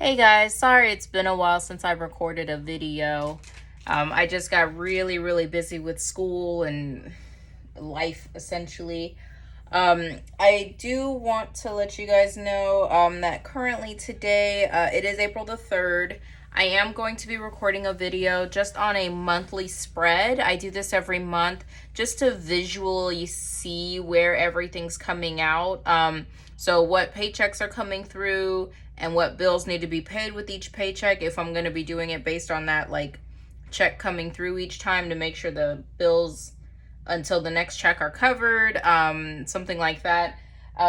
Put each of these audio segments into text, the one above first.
Hey guys, sorry it's been a while since I've recorded a video. I just got really busy with school and life essentially. I do want to let you guys know that currently today, it is April the 3rd. I am going to be recording a video just on a monthly spread. I do this every month just to visually see where everything's coming out. So what paychecks are coming through and what bills need to be paid with each paycheck, if I'm going to be doing it based on that like check coming through each time to make sure the bills until the next check are covered, something like that.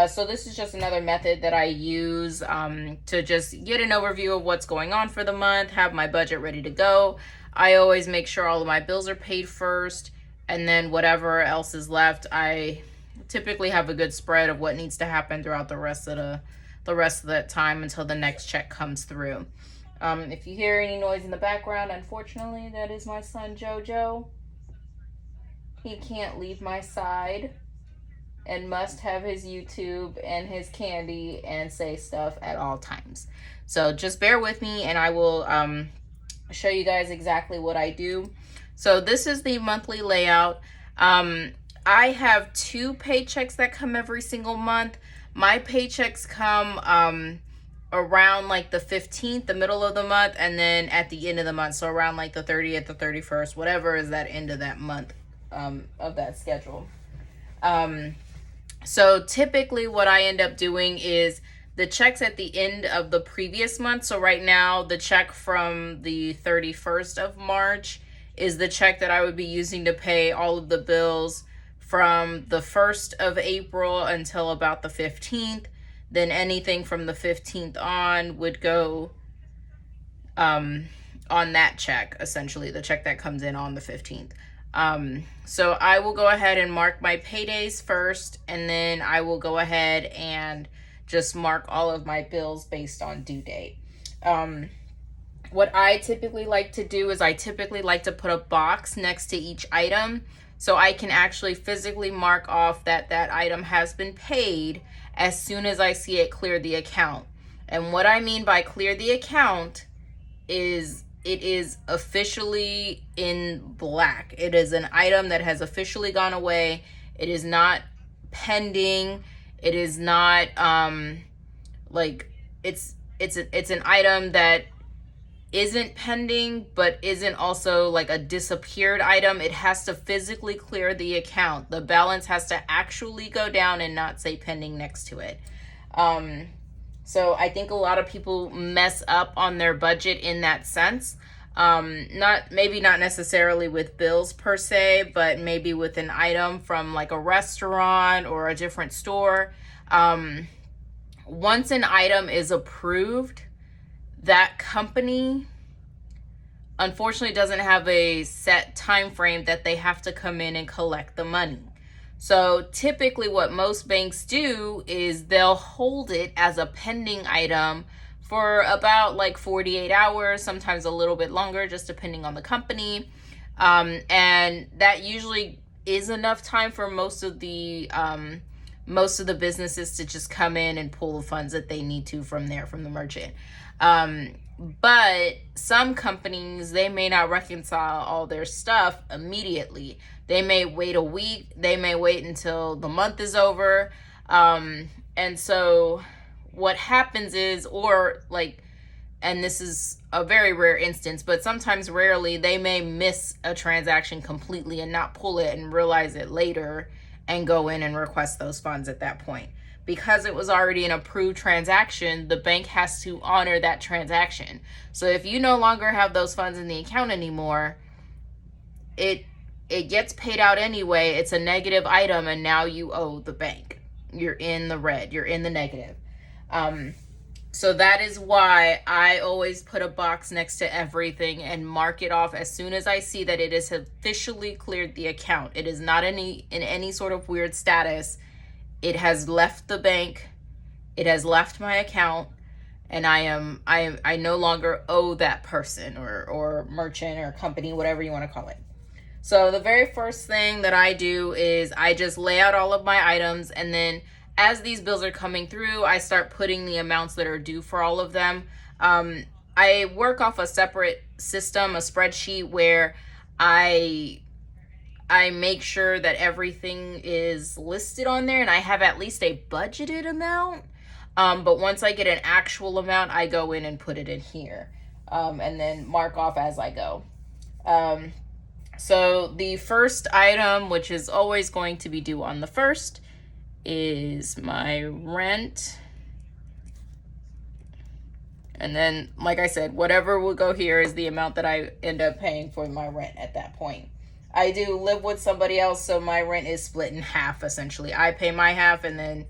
So this is just another method that I use to just get an overview of what's going on for the month, have my budget ready to go. I always make sure all of my bills are paid first, and then whatever else is left, I typically have a good spread of what needs to happen throughout the rest of that time until the next check comes through. If you hear any noise in the background, unfortunately, that is my son Jojo. He can't leave my side and must have his YouTube and his candy and say stuff at all times. So just bear with me and I will show you guys exactly what I do. So this is the monthly layout. I have 2 paychecks that come every single month. My paychecks come around like the 15th, the middle of the month, and then at the end of the month. So around like the 30th, the 31st, whatever is that end of that month of that schedule. So typically what I end up doing is the checks at the end of the previous month. So right now the check from the 31st of March is the check that I would be using to pay all of the bills from the 1st of April until about the 15th. Then anything from the 15th on would go on that check, essentially, the check that comes in on the 15th. So I will go ahead and mark my paydays first, and then I will go ahead and just mark all of my bills based on due date. What I typically like to do is I typically like to put a box next to each item so I can actually physically mark off that that item has been paid as soon as I see it clear the account. And what I mean by clear the account is it is officially in black. It is an item that has officially gone away. It is not pending. It is not like it's an item that isn't pending but isn't also like a disappeared item. It has to physically clear the account. The balance has to actually go down and not say pending next to it. So I think a lot of people mess up on their budget in that sense. Maybe not necessarily with bills per se, but maybe with an item from like a restaurant or a different store. Once an item is approved, that company unfortunately doesn't have a set time frame that they have to come in and collect the money. So typically what most banks do is they'll hold it as a pending item for about like 48 hours, sometimes a little bit longer, just depending on the company. And that usually is enough time for most of the businesses to just come in and pull the funds that they need to from the merchant. But some companies, they may not reconcile all their stuff immediately. They may wait a week. They may wait until the month is over. And so what happens is, and this is a very rare instance, but sometimes rarely, they may miss a transaction completely and not pull it and realize it later and go in and request those funds at that point. Because it was already an approved transaction, the bank has to honor that transaction. So if you no longer have those funds in the account anymore, it gets paid out anyway. It's a negative item, and now you owe the bank. You're in the red. You're in the negative. So that is why I always put a box next to everything and mark it off as soon as I see that it has officially cleared the account. It is not in any sort of weird status. It has left the bank. It has left my account, and I no longer owe that person or merchant or company, whatever you want to call it. So the very first thing that I do is I just lay out all of my items, and then as these bills are coming through, I start putting the amounts that are due for all of them. I work off a separate system, a spreadsheet, where I make sure that everything is listed on there and I have at least a budgeted amount. But once I get an actual amount, I go in and put it in here, and then mark off as I go. So the first item, which is always going to be due on the 1st, is my rent. And then, like I said, whatever will go here is the amount that I end up paying for my rent at that point. I do live with somebody else, so my rent is split in half, essentially. I pay my half, and then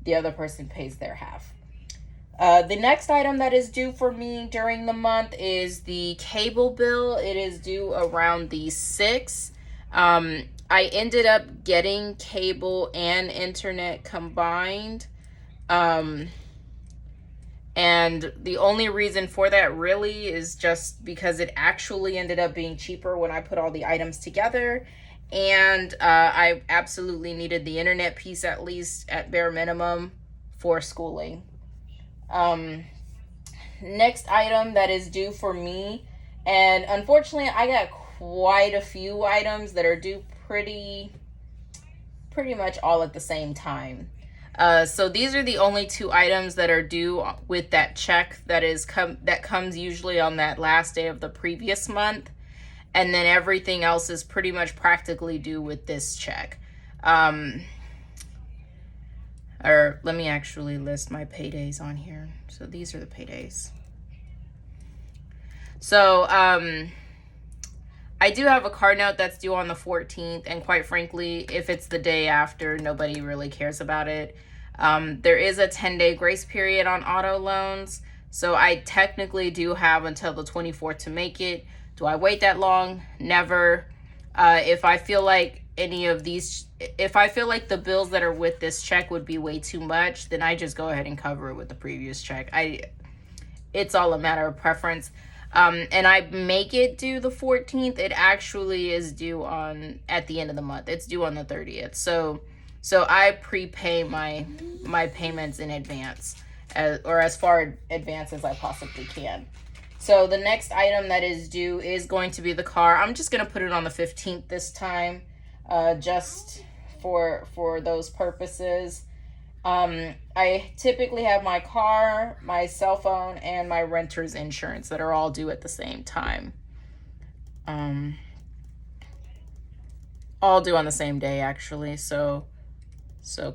the other person pays their half. The next item that is due for me during the month is the cable bill. It is due around the 6th. I ended up getting cable and internet combined. And the only reason for that really is just because it actually ended up being cheaper when I put all the items together. And I absolutely needed the internet piece, at least at bare minimum, for schooling. Next item that is due for me, and unfortunately I got quite a few items that are due pretty much all at the same time. So these are the only 2 items that are due with that check that comes usually on that last day of the previous month. And then everything else is pretty much practically due with this check. Or let me actually list my paydays on here. So these are the paydays. So I do have a car note that's due on the 14th, and quite frankly, if it's the day after, nobody really cares about it. There is a 10-day grace period on auto loans, so I technically do have until the 24th to make it. Do I wait that long? Never. If I feel like if I feel like the bills that are with this check would be way too much, then I just go ahead and cover it with the previous check. It's all a matter of preference. And I make it due the 14th. It actually is due at the end of the month. It's due on the 30th. So I prepay my payments in advance, or as far advance as I possibly can. So the next item that is due is going to be the car. I'm just going to put it on the 15th this time, just for those purposes. I typically have my car, my cell phone, and my renter's insurance that are all due at the same time. All due on the same day, actually. So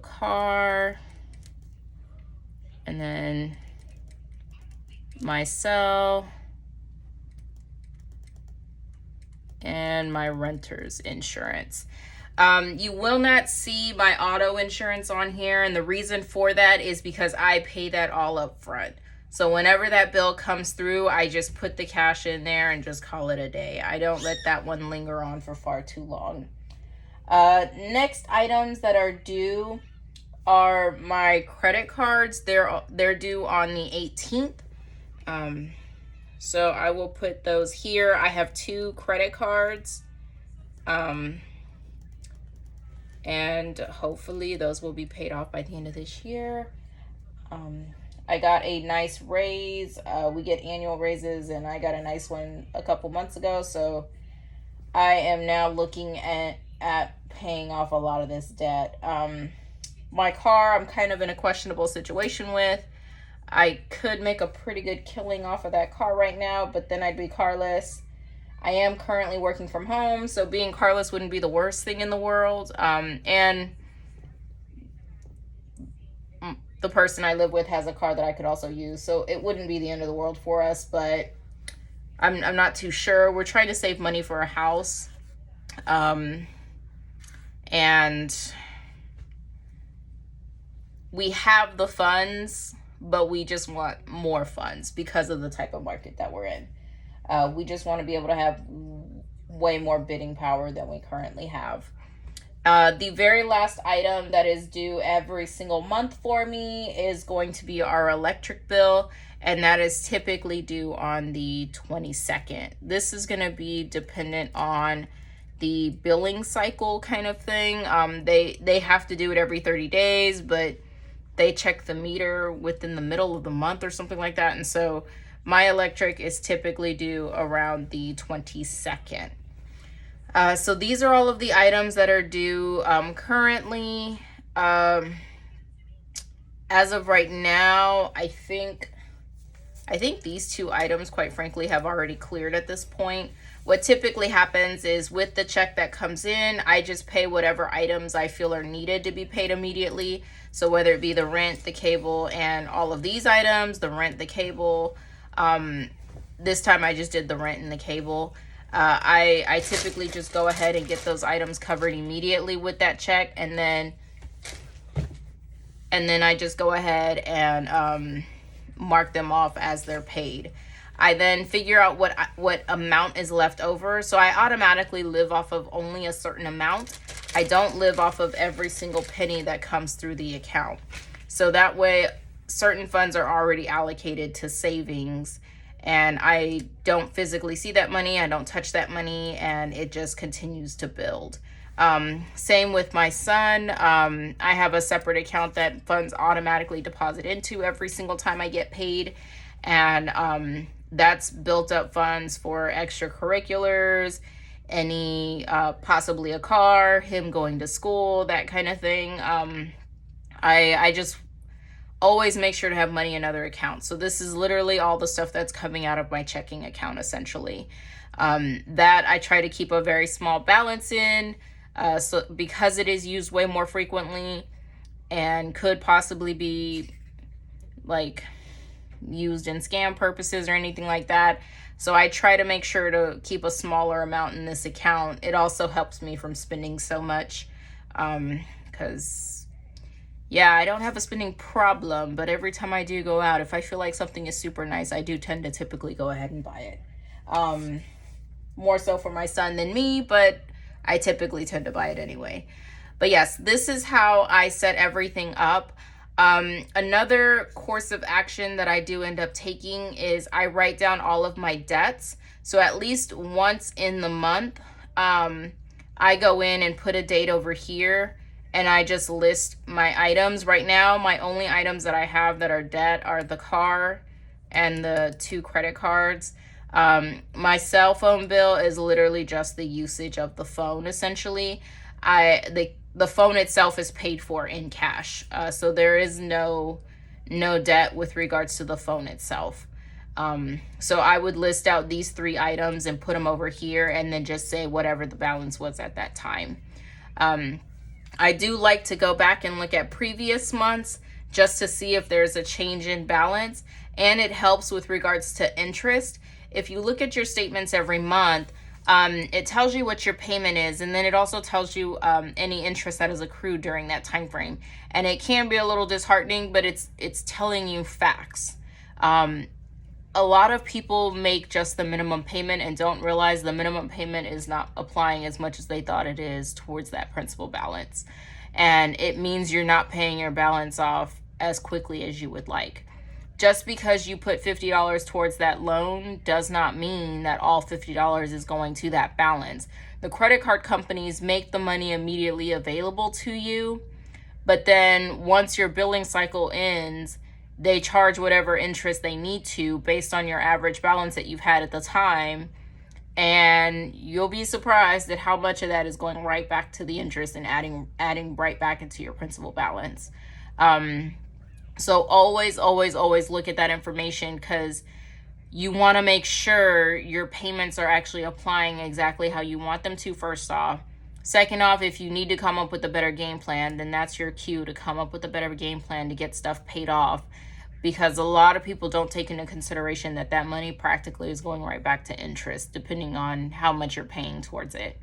car, and then my cell, and my renter's insurance. You will not see my auto insurance on here, and the reason for that is because I pay that all up front. So whenever that bill comes through, I just put the cash in there and just call it a day. I don't let that one linger on for far too long. Next items that are due are my credit cards. They're due on the 18th. So I will put those here. I have 2 credit cards. And hopefully those will be paid off by the end of this year. I got a nice raise. We get annual raises, and I got a nice one a couple months ago. So I am now looking at paying off a lot of this debt. My car, I'm kind of in a questionable situation with. I could make a pretty good killing off of that car right now, but then I'd be carless. I am currently working from home, so being carless wouldn't be the worst thing in the world. And the person I live with has a car that I could also use, so it wouldn't be the end of the world for us, but I'm not too sure. We're trying to save money for a house. And we have the funds, but we just want more funds because of the type of market that we're in. We just want to be able to have way more bidding power than we currently have. The very last item that is due every single month for me is going to be our electric bill, and that is typically due on the 22nd. This is going to be dependent on the billing cycle kind of thing. They have to do it every 30 days, but they check the meter within the middle of the month or something like that. And so my electric is typically due around the 22nd. So these are all of the items that are due currently. As of right now, I think these two items, quite frankly, have already cleared at this point. What typically happens is with the check that comes in, I just pay whatever items I feel are needed to be paid immediately. So whether it be the rent, the cable, and all of these items, the rent, the cable. This time I just did the rent and the cable. I typically just go ahead and get those items covered immediately with that check, and then I just go ahead and mark them off as they're paid. I then figure out what amount is left over. So I automatically live off of only a certain amount. I don't live off of every single penny that comes through the account. So that way certain funds are already allocated to savings, and I don't physically see that money. I don't touch that money, and it just continues to build. Same with my son. I have a separate account that funds automatically deposit into every single time I get paid. And that's built up funds for extracurriculars, any possibly a car, him going to school, that kind of thing. I just always make sure to have money in other accounts. So this is literally all the stuff that's coming out of my checking account, essentially. That I try to keep a very small balance in, so because it is used way more frequently and could possibly be like used in scam purposes or anything like that. So I try to make sure to keep a smaller amount in this account. It also helps me from spending so much, because yeah, I don't have a spending problem, but every time I do go out, if I feel like something is super nice, I do tend to typically go ahead and buy it. More so for my son than me, but I typically tend to buy it anyway. But yes, this is how I set everything up. Another course of action that I do end up taking is I write down all of my debts. So at least once in the month, I go in and put a date over here, and I just list my items. Right now, my only items that I have that are debt are the car and the 2 credit cards. My cell phone bill is literally just the usage of the phone, essentially. The phone itself is paid for in cash. So there is no debt with regards to the phone itself. So I would list out these 3 items and put them over here, and then just say whatever the balance was at that time. I do like to go back and look at previous months just to see if there's a change in balance, and it helps with regards to interest. If you look at your statements every month, it tells you what your payment is, and then it also tells you any interest that is accrued during that time frame. And it can be a little disheartening, but it's telling you facts. A lot of people make just the minimum payment and don't realize the minimum payment is not applying as much as they thought it is towards that principal balance. And it means you're not paying your balance off as quickly as you would like. Just because you put $50 towards that loan does not mean that all $50 is going to that balance. The credit card companies make the money immediately available to you, but then once your billing cycle ends, they charge whatever interest they need to based on your average balance that you've had at the time, and you'll be surprised at how much of that is going right back to the interest and adding right back into your principal balance. So always look at that information, because you want to make sure your payments are actually applying exactly how you want them to, first off. Second off, if you need to come up with a better game plan, then that's your cue to come up with a better game plan to get stuff paid off, because a lot of people don't take into consideration that that money practically is going right back to interest, depending on how much you're paying towards it.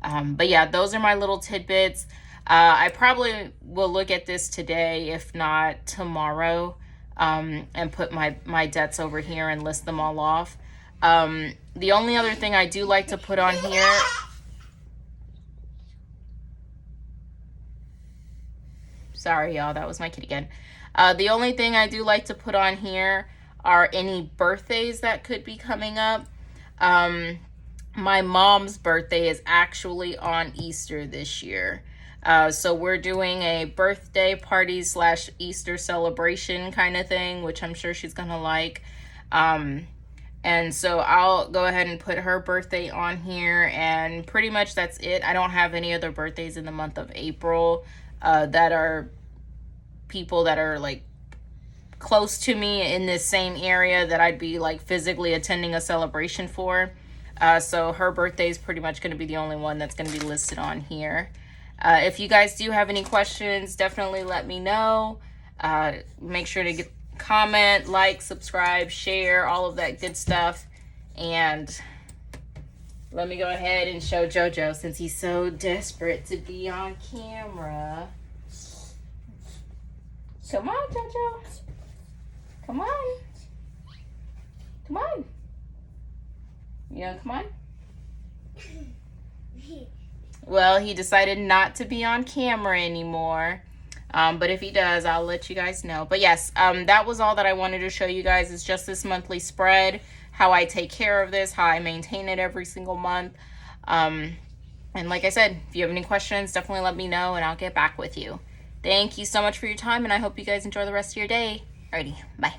But yeah, those are my little tidbits. I probably will look at this today, if not tomorrow, and put my debts over here and list them all off. The only other thing I do like to put on here... Sorry, y'all, that was my kid again. The only thing I do like to put on here are any birthdays that could be coming up. My mom's birthday is actually on Easter this year. So we're doing a birthday party slash Easter celebration kind of thing, which I'm sure she's gonna like. And so I'll go ahead and put her birthday on here, and pretty much that's it. I don't have any other birthdays in the month of April that are people that are like close to me in this same area that I'd be like physically attending a celebration for. So her birthday is pretty much going to be the only one that's going to be listed on here. If you guys do have any questions, definitely let me know. Make sure to comment, like, subscribe, share, all of that good stuff. And let me go ahead and show JoJo, since he's so desperate to be on camera. Come on, JoJo. Come on. Come on. You gonna come on? Well, he decided not to be on camera anymore. But if he does, I'll let you guys know. But yes, that was all that I wanted to show you guys. It's just this monthly spread, how I take care of this, how I maintain it every single month. And like I said, if you have any questions, definitely let me know and I'll get back with you. Thank you so much for your time, and I hope you guys enjoy the rest of your day. Alrighty, bye.